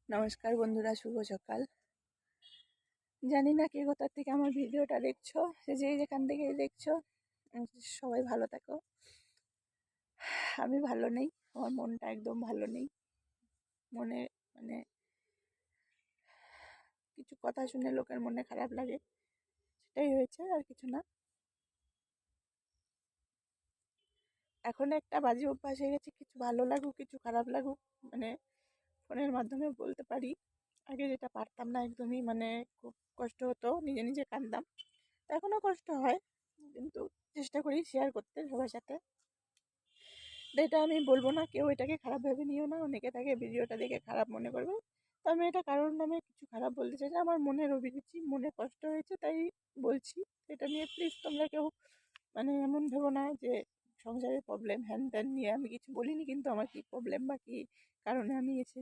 নমস্কার বন্ধুরা, শুভ সকাল। জানি না কে কোথা থেকে আমার ভিডিওটা দেখছো, যে যেখান থেকে দেখছো সবাই ভালো থাকো। আমি ভালো নেই, আমার মনটা একদম ভালো নেই। মনে মানে কিছু কথা শুনে লোকের মনে খারাপ লাগে, সেটাই হয়েছে, আর কিছু না। এখন একটা বাজে অভ্যাস হয়ে গেছে, কিছু ভালো লাগুক কিছু খারাপ লাগুক ফোনের মাধ্যমে বলতে পারি। আগে যেটা পারতাম না একদমই, খুব কষ্ট হতো, নিজে নিজে কাঁদতাম। এখনো কষ্ট হয়, কিন্তু চেষ্টা করি শেয়ার করতে সবার সাথে। এটা আমি বলবো না, কেউ এটাকে খারাপ ভেবে নিও না, অনেকে তাকে ভিডিওটা দেখে খারাপ মনে করবে। তো আমি এটা কারোর নামে কিছু খারাপ বলতে চাই না, আমার মনের অভিরুচি, মনে কষ্ট হয়েছে তাই বলছি। এটা নিয়ে প্লিজ তোমরা কেউ এমন ভেবো না যে সংসারের প্রবলেম হ্যান ত্যান নিয়ে আমি কিছু বলিনি, কিন্তু আমার কি প্রবলেম বা কি কারণে আমি এসে